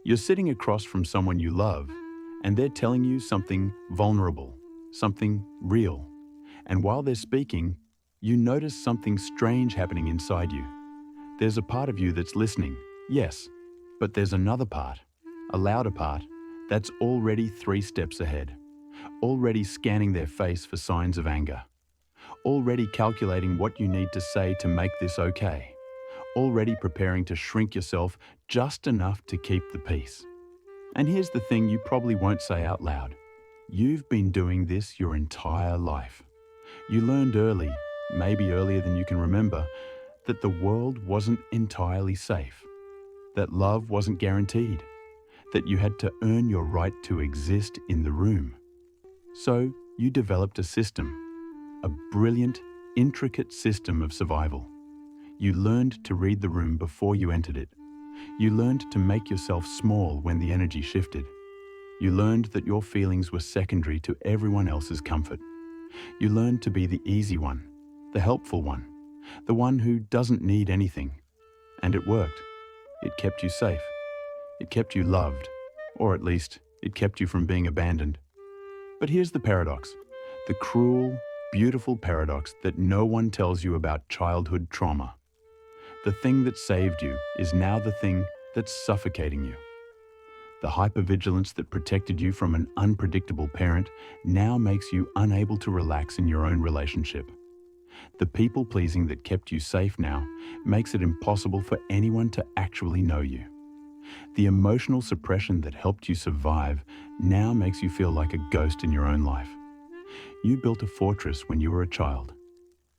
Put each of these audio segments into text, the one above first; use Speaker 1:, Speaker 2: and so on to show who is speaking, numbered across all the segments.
Speaker 1: You're sitting across from someone you love, and they're telling you something vulnerable, something real. And while they're speaking, you notice something strange happening inside you. There's a part of you that's listening, yes, but there's another part, a louder part, that's already 3 steps ahead, already scanning their face for signs of anger, already calculating what you need to say to make this okay, already preparing to shrink yourself just enough to keep the peace. And here's the thing you probably won't say out loud. You've been doing this your entire life. You learned early, maybe earlier than you can remember, that the world wasn't entirely safe, that love wasn't guaranteed, that you had to earn your right to exist in the room. So you developed a system, a brilliant, intricate system of survival. You learned to read the room before you entered it. You learned to make yourself small when the energy shifted. You learned that your feelings were secondary to everyone else's comfort. You learned to be the easy one, the helpful one, the one who doesn't need anything. And it worked. It kept you safe. It kept you loved, or at least it kept you from being abandoned. But here's the paradox, the cruel, beautiful paradox that no one tells you about childhood trauma. The thing that saved you is now the thing that's suffocating you. The hypervigilance that protected you from an unpredictable parent now makes you unable to relax in your own relationship. The people-pleasing that kept you safe now makes it impossible for anyone to actually know you. The emotional suppression that helped you survive now makes you feel like a ghost in your own life. You built a fortress when you were a child,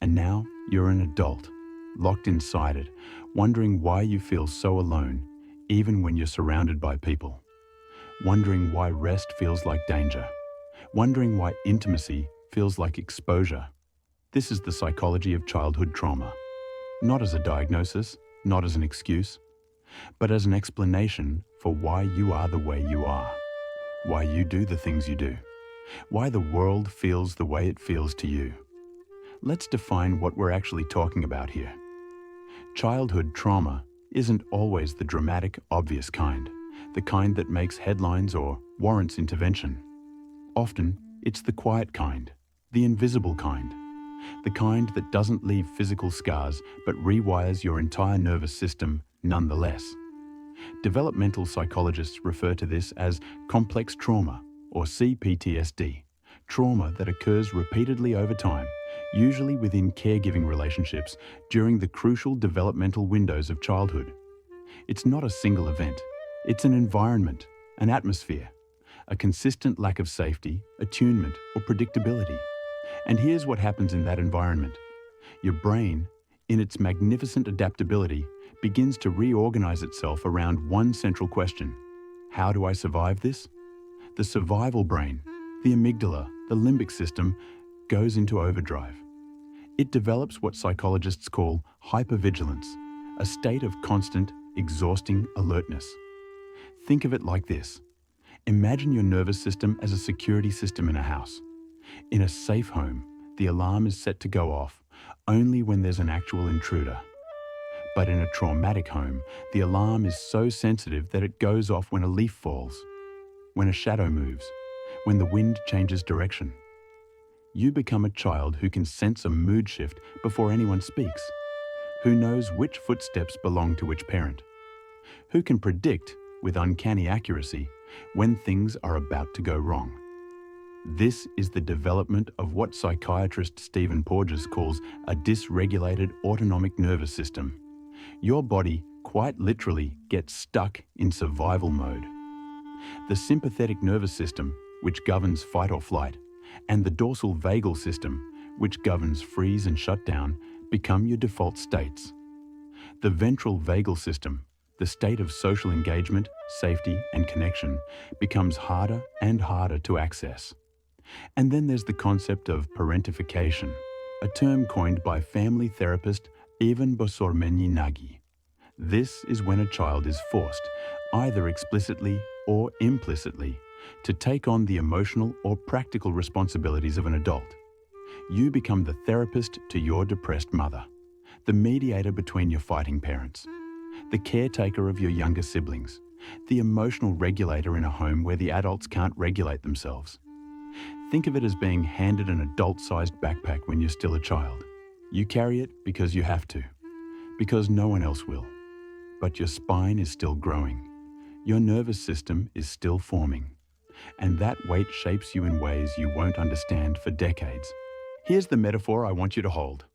Speaker 1: and now you're an adult, locked inside it, wondering why you feel so alone, even when you're surrounded by people. Wondering why rest feels like danger. Wondering why intimacy feels like exposure. This is the psychology of childhood trauma. Not as a diagnosis, not as an excuse, but as an explanation for why you are the way you are. Why you do the things you do. Why the world feels the way it feels to you. Let's define what we're actually talking about here. Childhood trauma isn't always the dramatic, obvious kind, the kind that makes headlines or warrants intervention. Often, it's the quiet kind, the invisible kind, the kind that doesn't leave physical scars but rewires your entire nervous system nonetheless. Developmental psychologists refer to this as complex trauma, or C-PTSD, trauma that occurs repeatedly over time, usually within caregiving relationships during the crucial developmental windows of childhood. It's not a single event. It's an environment, an atmosphere, a consistent lack of safety, attunement, or predictability. And here's what happens in that environment. Your brain, in its magnificent adaptability, begins to reorganize itself around one central question. How do I survive this? The survival brain, the amygdala, the limbic system, goes into overdrive. It develops what psychologists call hypervigilance, a state of constant, exhausting alertness. Think of it like this. Imagine your nervous system as a security system in a house. In a safe home, the alarm is set to go off only when there's an actual intruder. But in a traumatic home, the alarm is so sensitive that it goes off when a leaf falls, when a shadow moves, when the wind changes direction. You become a child who can sense a mood shift before anyone speaks, who knows which footsteps belong to which parent, who can predict, with uncanny accuracy, when things are about to go wrong. This is the development of what psychiatrist Stephen Porges calls a dysregulated autonomic nervous system. Your body quite literally gets stuck in survival mode. The sympathetic nervous system, which governs fight or flight, and the dorsal vagal system, which governs freeze and shutdown, become your default states. The ventral vagal system, the state of social engagement, safety, and connection, becomes harder and harder to access. And then there's the concept of parentification, a term coined by family therapist Ivan Bosormenyi-Nagy. This is when a child is forced, either explicitly or implicitly, to take on the emotional or practical responsibilities of an adult. You become the therapist to your depressed mother, the mediator between your fighting parents, the caretaker of your younger siblings, the emotional regulator in a home where the adults can't regulate themselves. Think of it as being handed an adult-sized backpack when you're still a child. You carry it because you have to, because no one else will. But your spine is still growing. Your nervous system is still forming. And that weight shapes you in ways you won't understand for decades. Here's the metaphor I want you to hold.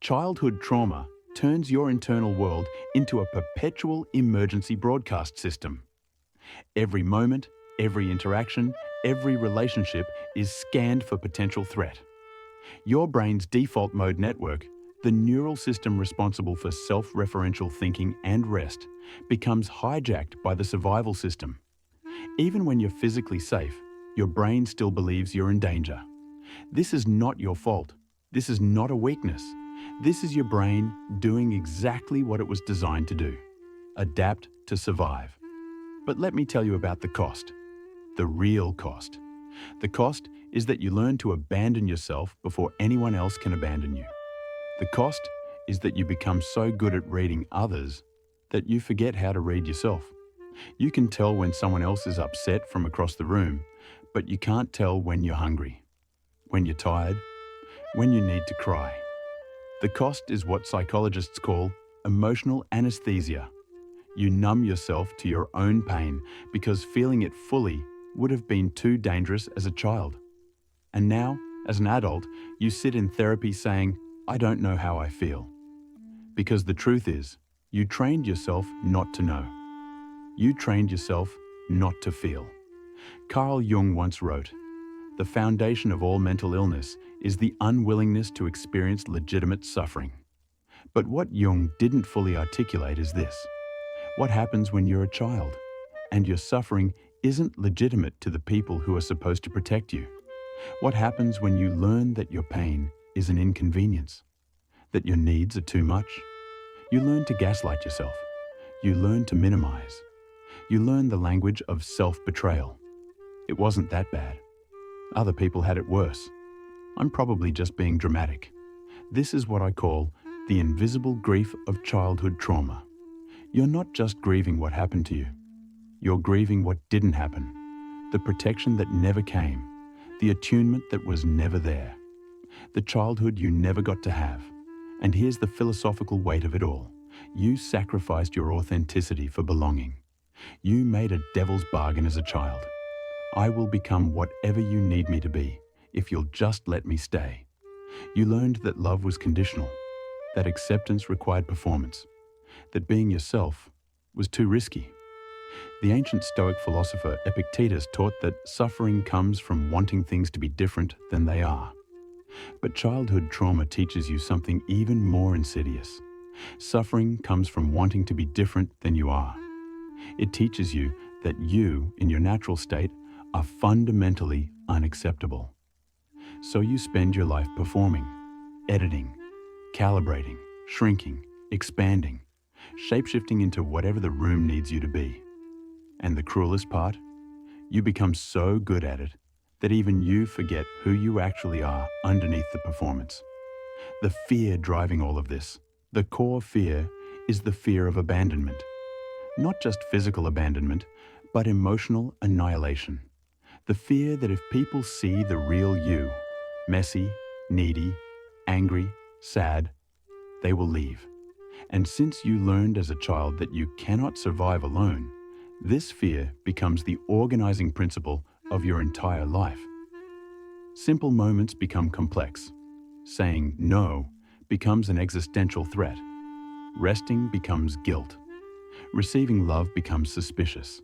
Speaker 1: Childhood trauma turns your internal world into a perpetual emergency broadcast system. Every moment, every interaction, every relationship is scanned for potential threat. Your brain's default mode network, the neural system responsible for self-referential thinking and rest, becomes hijacked by the survival system. Even when you're physically safe, your brain still believes you're in danger. This is not your fault. This is not a weakness. This is your brain doing exactly what it was designed to do: adapt to survive. But let me tell you about the cost. The real cost. The cost is that you learn to abandon yourself before anyone else can abandon you. The cost is that you become so good at reading others that you forget how to read yourself. You can tell when someone else is upset from across the room, but you can't tell when you're hungry, when you're tired, when you need to cry. The cost is what psychologists call emotional anesthesia. You numb yourself to your own pain because feeling it fully would have been too dangerous as a child. And now, as an adult, you sit in therapy saying, "I don't know how I feel." Because the truth is, you trained yourself not to know. You trained yourself not to feel. Carl Jung once wrote, "The foundation of all mental illness is the unwillingness to experience legitimate suffering." But what Jung didn't fully articulate is this: what happens when you're a child and your suffering isn't legitimate to the people who are supposed to protect you? What happens when you learn that your pain is an inconvenience, that your needs are too much? You learn to gaslight yourself. You learn to minimize. You learn the language of self-betrayal. It wasn't that bad. Other people had it worse. I'm probably just being dramatic. This is what I call the invisible grief of childhood trauma. You're not just grieving what happened to you. You're grieving what didn't happen, the protection that never came, the attunement that was never there, the childhood you never got to have. And here's the philosophical weight of it all. You sacrificed your authenticity for belonging. You made a devil's bargain as a child. I will become whatever you need me to be if you'll just let me stay. You learned that love was conditional, that acceptance required performance, that being yourself was too risky. The ancient Stoic philosopher Epictetus taught that suffering comes from wanting things to be different than they are. But childhood trauma teaches you something even more insidious. Suffering comes from wanting to be different than you are. It teaches you that you, in your natural state, are fundamentally unacceptable. So you spend your life performing, editing, calibrating, shrinking, expanding, shapeshifting into whatever the room needs you to be. And the cruelest part? You become so good at it that even you forget who you actually are underneath the performance. The fear driving all of this, the core fear, is the fear of abandonment. Not just physical abandonment, but emotional annihilation. The fear that if people see the real you, messy, needy, angry, sad, they will leave. And since you learned as a child that you cannot survive alone, this fear becomes the organizing principle of your entire life. Simple moments become complex. Saying no becomes an existential threat. Resting becomes guilt. Receiving love becomes suspicious.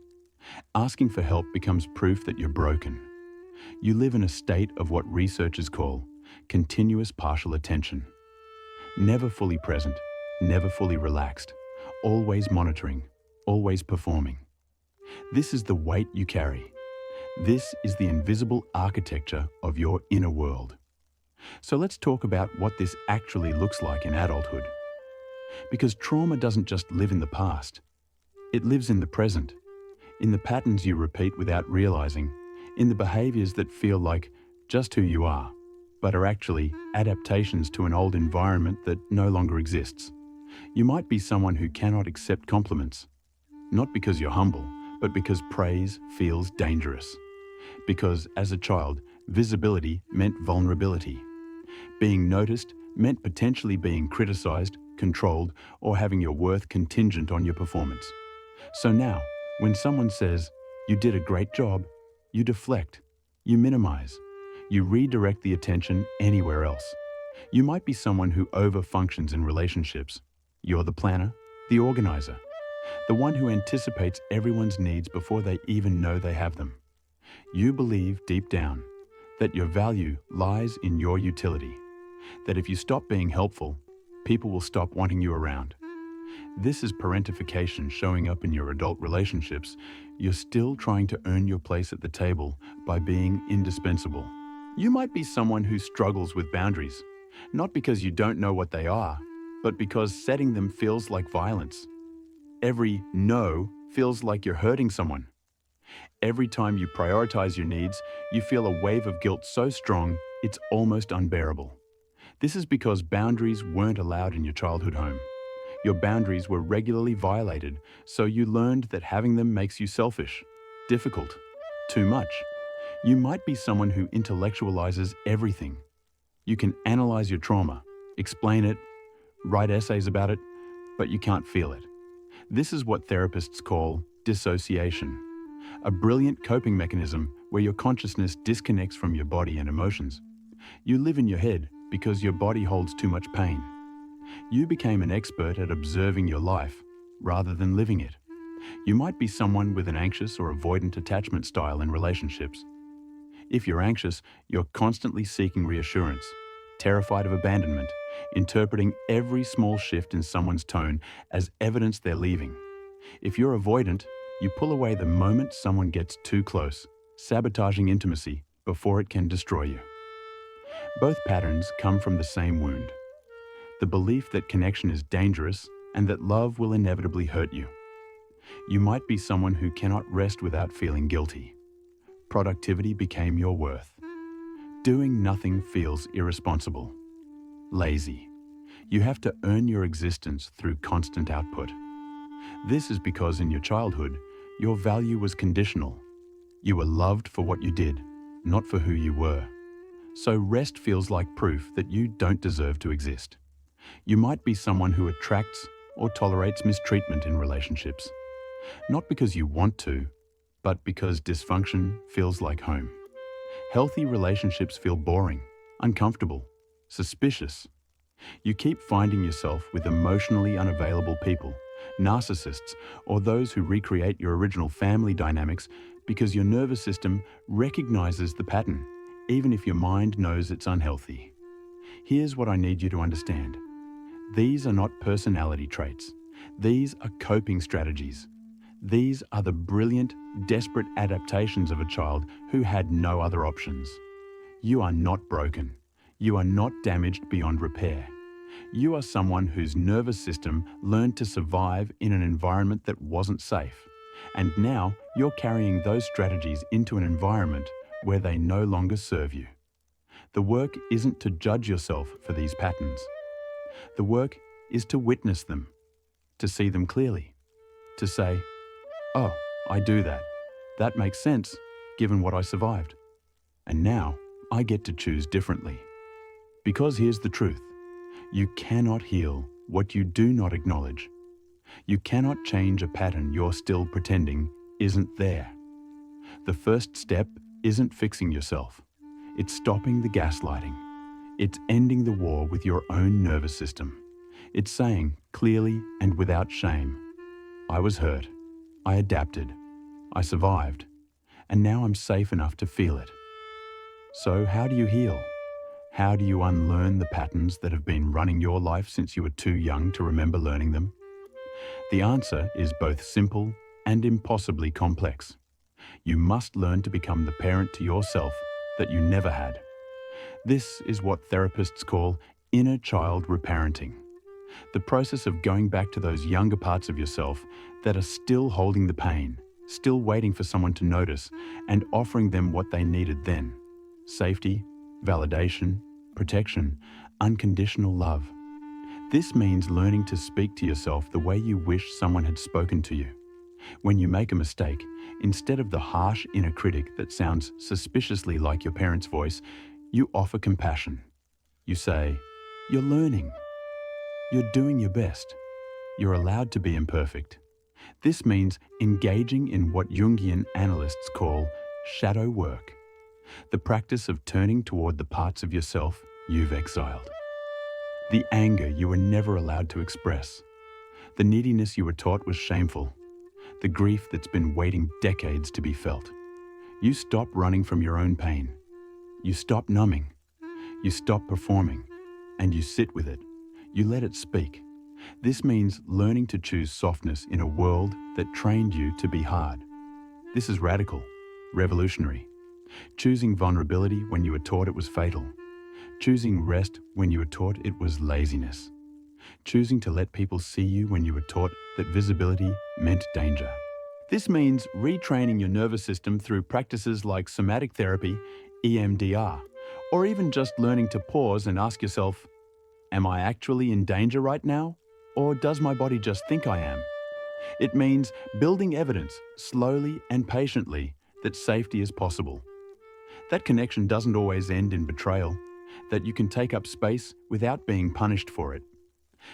Speaker 1: Asking for help becomes proof that you're broken. You live in a state of what researchers call continuous partial attention. Never fully present, never fully relaxed, always monitoring, always performing. This is the weight you carry. This is the invisible architecture of your inner world. So let's talk about what this actually looks like in adulthood. Because trauma doesn't just live in the past. It lives in the present, in the patterns you repeat without realizing, in the behaviors that feel like just who you are, but are actually adaptations to an old environment that no longer exists. You might be someone who cannot accept compliments, not because you're humble, but because praise feels dangerous. Because as a child, visibility meant vulnerability. Being noticed meant potentially being criticized, controlled, or having your worth contingent on your performance. So now, when someone says, "You did a great job," you deflect, you minimize, you redirect the attention anywhere else. You might be someone who overfunctions in relationships. You're the planner, the organizer, the one who anticipates everyone's needs before they even know they have them. You believe deep down that your value lies in your utility, that if you stop being helpful, people will stop wanting you around. This is parentification showing up in your adult relationships. You're still trying to earn your place at the table by being indispensable. You might be someone who struggles with boundaries, not because you don't know what they are, but because setting them feels like violence. Every no feels like you're hurting someone. Every time you prioritize your needs, you feel a wave of guilt so strong, it's almost unbearable. This is because boundaries weren't allowed in your childhood home. Your boundaries were regularly violated, so you learned that having them makes you selfish, difficult, too much. You might be someone who intellectualizes everything. You can analyze your trauma, explain it, write essays about it, but you can't feel it. This is what therapists call dissociation, a brilliant coping mechanism where your consciousness disconnects from your body and emotions. You live in your head because your body holds too much pain. You became an expert at observing your life rather than living it. You might be someone with an anxious or avoidant attachment style in relationships. If you're anxious, you're constantly seeking reassurance, terrified of abandonment, interpreting every small shift in someone's tone as evidence they're leaving. If you're avoidant, you pull away the moment someone gets too close, sabotaging intimacy before it can destroy you. Both patterns come from the same wound, the belief that connection is dangerous and that love will inevitably hurt you. You might be someone who cannot rest without feeling guilty. Productivity became your worth. Doing nothing feels irresponsible. Lazy. You have to earn your existence through constant output. This is because in your childhood, your value was conditional. You were loved for what you did, not for who you were. So rest feels like proof that you don't deserve to exist. You might be someone who attracts or tolerates mistreatment in relationships. Not because you want to, but because dysfunction feels like home. Healthy relationships feel boring, uncomfortable, suspicious. You keep finding yourself with emotionally unavailable people, narcissists, or those who recreate your original family dynamics because your nervous system recognizes the pattern, even if your mind knows it's unhealthy. Here's what I need you to understand. These are not personality traits. These are coping strategies. These are the brilliant, desperate adaptations of a child who had no other options. You are not broken. You are not damaged beyond repair. You are someone whose nervous system learned to survive in an environment that wasn't safe. And now you're carrying those strategies into an environment where they no longer serve you. The work isn't to judge yourself for these patterns. The work is to witness them, to see them clearly, to say, "Oh, I do that. That makes sense, given what I survived. And now I get to choose differently." Because here's the truth. You cannot heal what you do not acknowledge. You cannot change a pattern you're still pretending isn't there. The first step isn't fixing yourself. It's stopping the gaslighting. It's ending the war with your own nervous system. It's saying clearly and without shame, "I was hurt. I adapted. I survived. And now I'm safe enough to feel it." So how do you heal? How do you unlearn the patterns that have been running your life since you were too young to remember learning them? The answer is both simple and impossibly complex. You must learn to become the parent to yourself that you never had. This is what therapists call inner child reparenting. The process of going back to those younger parts of yourself that are still holding the pain, still waiting for someone to notice, and offering them what they needed then: safety, validation, protection, unconditional love. This means learning to speak to yourself the way you wish someone had spoken to you. When you make a mistake, instead of the harsh inner critic that sounds suspiciously like your parents' voice, you offer compassion. You say, "You're learning. You're doing your best. You're allowed to be imperfect." This means engaging in what Jungian analysts call shadow work, the practice of turning toward the parts of yourself you've exiled. The anger you were never allowed to express. The neediness you were taught was shameful. The grief that's been waiting decades to be felt. You stop running from your own pain. You stop numbing. You stop performing. And you sit with it. You let it speak. This means learning to choose softness in a world that trained you to be hard. This is radical, revolutionary. Choosing vulnerability when you were taught it was fatal. Choosing rest when you were taught it was laziness. Choosing to let people see you when you were taught that visibility meant danger. This means retraining your nervous system through practices like somatic therapy, EMDR, or even just learning to pause and ask yourself, am I actually in danger right now? Or does my body just think I am? It means building evidence slowly and patiently that safety is possible. That connection doesn't always end in betrayal, that you can take up space without being punished for it.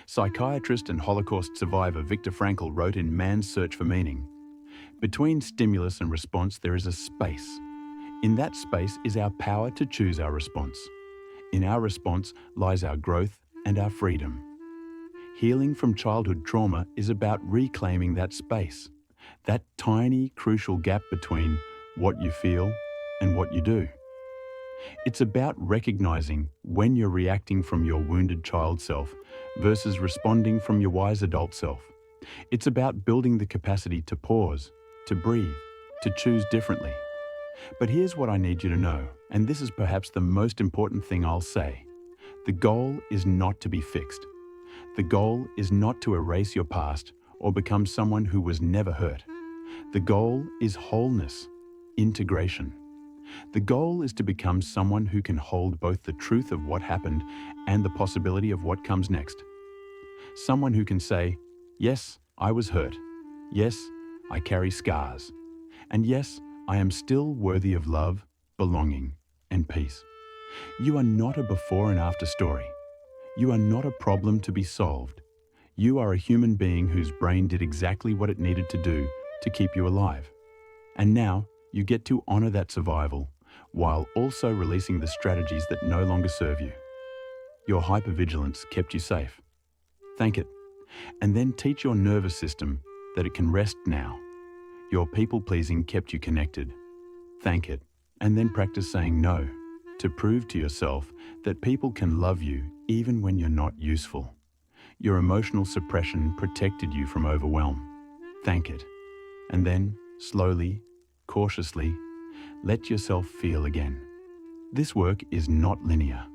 Speaker 1: Psychiatrist and Holocaust survivor Viktor Frankl wrote in Man's Search for Meaning, "Between stimulus and response there is a space. In that space is our power to choose our response. In our response lies our growth and our freedom." Healing from childhood trauma is about reclaiming that space, that tiny, crucial gap between what you feel and what you do. It's about recognizing when you're reacting from your wounded child self versus responding from your wise adult self. It's about building the capacity to pause, to breathe, to choose differently. But here's what I need you to know, and this is perhaps the most important thing I'll say. The goal is not to be fixed. The goal is not to erase your past or become someone who was never hurt. The goal is wholeness, integration. The goal is to become someone who can hold both the truth of what happened and the possibility of what comes next. Someone who can say, yes, I was hurt. Yes, I carry scars. And yes, I am still worthy of love, belonging, and peace. You are not a before and after story. You are not a problem to be solved. You are a human being whose brain did exactly what it needed to do to keep you alive. And now you get to honor that survival while also releasing the strategies that no longer serve you. Your hypervigilance kept you safe. Thank it. And then teach your nervous system that it can rest now. Your people-pleasing kept you connected. Thank it. And then practice saying no to prove to yourself that people can love you even when you're not useful. Your emotional suppression protected you from overwhelm. Thank it. And then, slowly, cautiously, let yourself feel again. This work is not linear.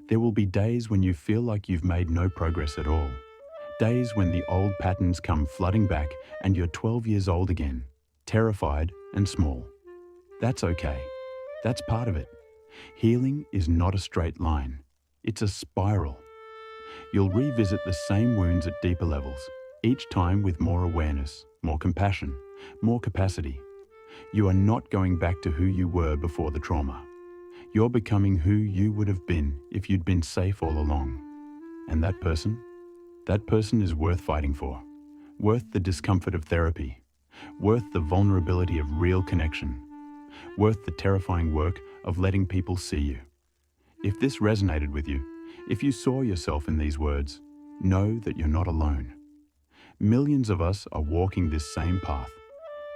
Speaker 1: There will be days when you feel like you've made no progress at all. Days when the old patterns come flooding back and you're 12 years old again, terrified and small. That's okay. That's part of it. Healing is not a straight line. It's a spiral. You'll revisit the same wounds at deeper levels, each time with more awareness, more compassion, more capacity. You are not going back to who you were before the trauma. You're becoming who you would have been if you'd been safe all along. And that person is worth fighting for, worth the discomfort of therapy, worth the vulnerability of real connection, worth the terrifying work of letting people see you. If this resonated with you, if you saw yourself in these words, know that you're not alone. Millions of us are walking this same path,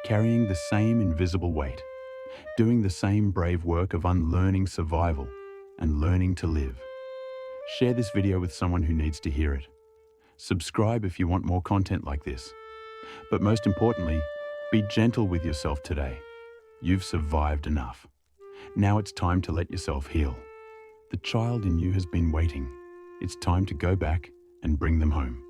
Speaker 1: carrying the same invisible weight, doing the same brave work of unlearning survival and learning to live. Share this video with someone who needs to hear it. Subscribe if you want more content like this. But most importantly, be gentle with yourself today. You've survived enough. Now it's time to let yourself heal. The child in you has been waiting. It's time to go back and bring them home.